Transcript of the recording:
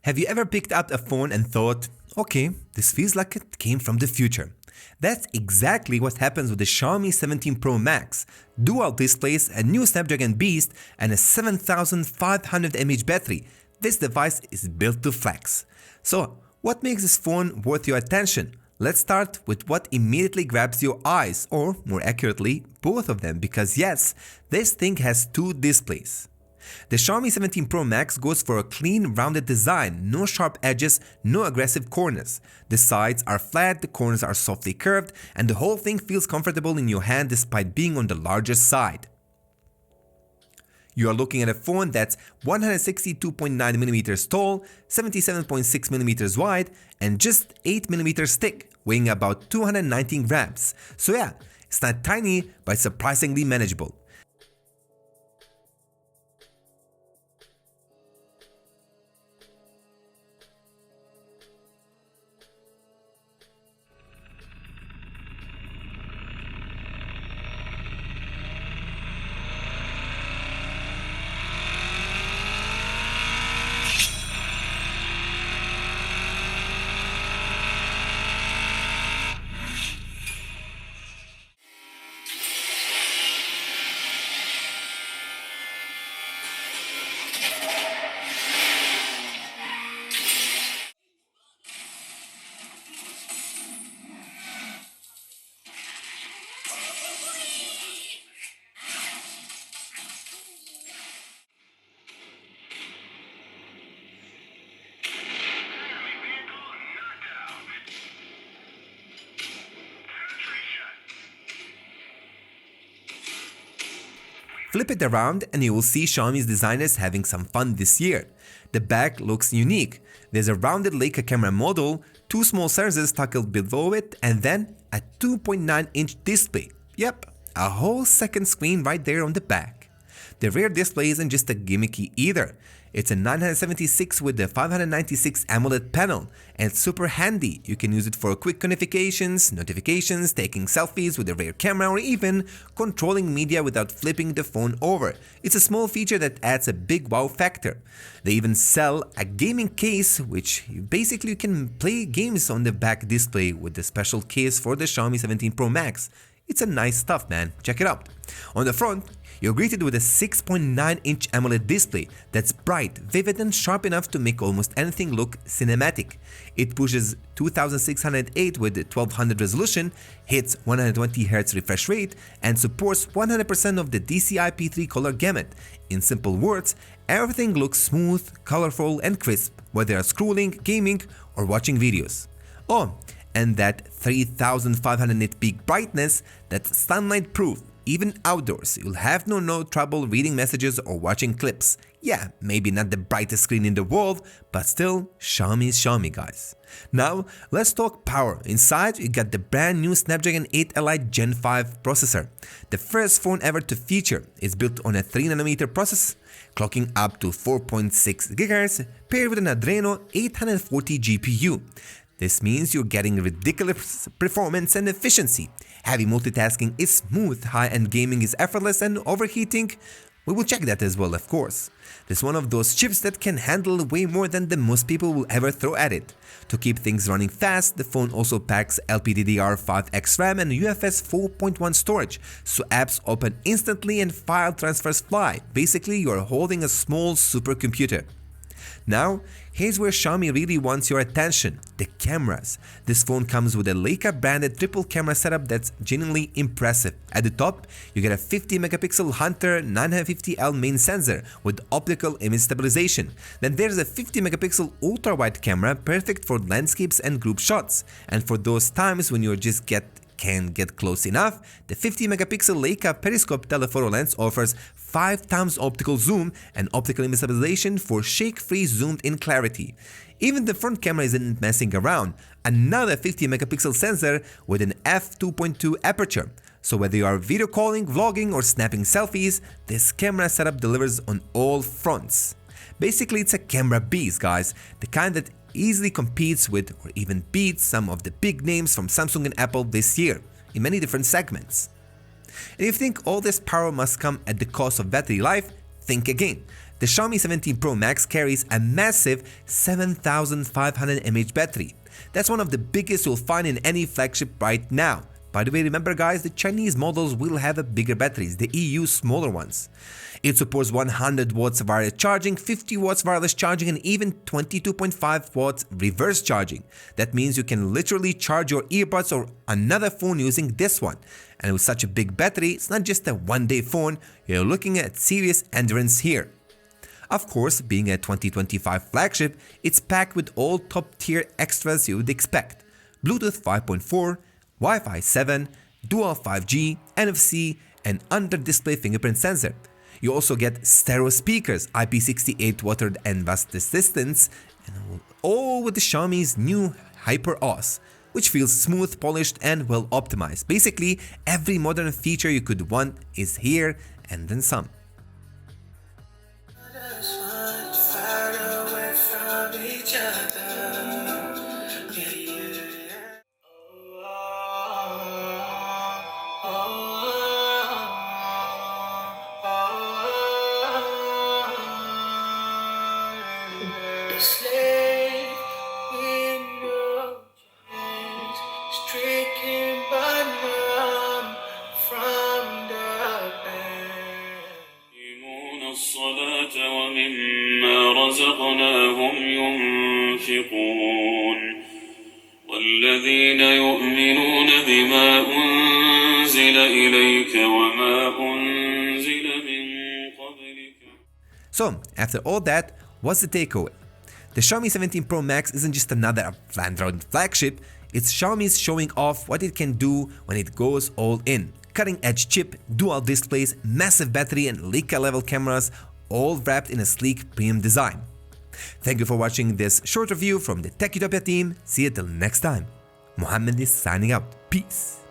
Have you ever picked up a phone and thought, okay, this feels like it came from the future? That's exactly what happens with the Xiaomi 17 Pro Max. Dual displays, a new Snapdragon Beast, and a 7500 mAh battery. This device is built to flex. So, what makes this phone worth your attention? Let's start with what immediately grabs your eyes, or more accurately, both of them, because yes, this thing has two displays. The Xiaomi 17 Pro Max goes for a clean, rounded design, no sharp edges, no aggressive corners. The sides are flat, the corners are softly curved, and the whole thing feels comfortable in your hand despite being on the larger side. You are looking at a phone that's 162.9mm tall, 77.6mm wide, and just 8mm thick, weighing about 219 grams. So yeah, it's not tiny, but surprisingly manageable. Flip it around and you will see Xiaomi's designers having some fun this year. The back looks unique. There's a rounded Leica camera module, two small sensors tucked below it, and then a 2.9-inch display. Yep, a whole second screen right there on the back. The rear display isn't just a gimmicky either. It's a 976 with a 596 AMOLED panel, and it's super handy. You can use it for quick notifications, taking selfies with the rear camera, or even controlling media without flipping the phone over. It's a small feature that adds a big wow factor. They even sell a gaming case, which basically you can play games on the back display with the special case for the Xiaomi 17 Pro Max. It's a nice stuff, man. Check it out. On the front, you're greeted with a 6.9-inch AMOLED display that's bright, vivid, and sharp enough to make almost anything look cinematic. It pushes 2608 with 1200 resolution, hits 120Hz refresh rate, and supports 100% of the DCI-P3 color gamut. In simple words, everything looks smooth, colorful, and crisp, whether you're scrolling, gaming, or watching videos. Oh, and that 3500 nit peak brightness, that's sunlight proof. Even outdoors, you'll have no trouble reading messages or watching clips. Yeah, maybe not the brightest screen in the world, but still, Xiaomi is Xiaomi, guys. Now, let's talk power. Inside, you got the brand new Snapdragon 8 Elite Gen 5 processor. The first phone ever to feature. It's built on a 3nm process, clocking up to 4.6 GHz, paired with an Adreno 840 GPU. This means you're getting ridiculous performance and efficiency. Heavy multitasking is smooth, high-end gaming is effortless, and overheating? We will check that as well, of course. This is one of those chips that can handle way more than the most people will ever throw at it. To keep things running fast, the phone also packs LPDDR5X RAM and UFS 4.1 storage, so apps open instantly and file transfers fly. Basically, you're holding a small supercomputer. Now, here's where Xiaomi really wants your attention, the cameras. This phone comes with a Leica branded triple camera setup that's genuinely impressive. At the top, you get a 50MP Hunter 950L main sensor with optical image stabilization. Then there's a 50MP ultra-wide camera perfect for landscapes and group shots. And for those times when you just can't get close enough, the 50MP Leica periscope telephoto lens offers 5x optical zoom and optical image stabilization for shake-free zoomed-in clarity. Even the front camera isn't messing around, another 50MP sensor with an f2.2 aperture. So whether you are video calling, vlogging, or snapping selfies, this camera setup delivers on all fronts. Basically, it's a camera beast, guys, the kind that easily competes with or even beats some of the big names from Samsung and Apple this year in many different segments. And if you think all this power must come at the cost of battery life, think again. The Xiaomi 17 Pro Max carries a massive 7500 mAh battery. That's one of the biggest you'll find in any flagship right now. By the way, remember guys, the Chinese models will have a bigger batteries, the EU smaller ones. It supports 100 watts wireless charging, 50 watts wireless charging, and even 22.5 watts reverse charging. That means you can literally charge your earbuds or another phone using this one. And with such a big battery, it's not just a one-day phone, you're looking at serious endurance here. Of course, being a 2025 flagship, it's packed with all top-tier extras you would expect. Bluetooth 5.4, Wi-Fi 7, dual 5G, NFC, and under-display fingerprint sensor. You also get stereo speakers, IP68 water and dust resistance, and all with the Xiaomi's new HyperOS, which feels smooth, polished, and well optimized. Basically, every modern feature you could want is here and then some. الصلاة ومما رزقناهم ينفقون والذين يؤمنون بما أنزل إليك وما أنزل من قبلك. So, after all that, what's the takeaway? The Xiaomi 17 Pro Max isn't just another Android flagship, it's Xiaomi's showing off what it can do when it goes all in. Cutting-edge chip, dual displays, massive battery and Leica-level cameras, all wrapped in a sleek premium design. Thank you for watching this short review from the Tech Utopia team. See you till next time. Mohammed is signing out. Peace.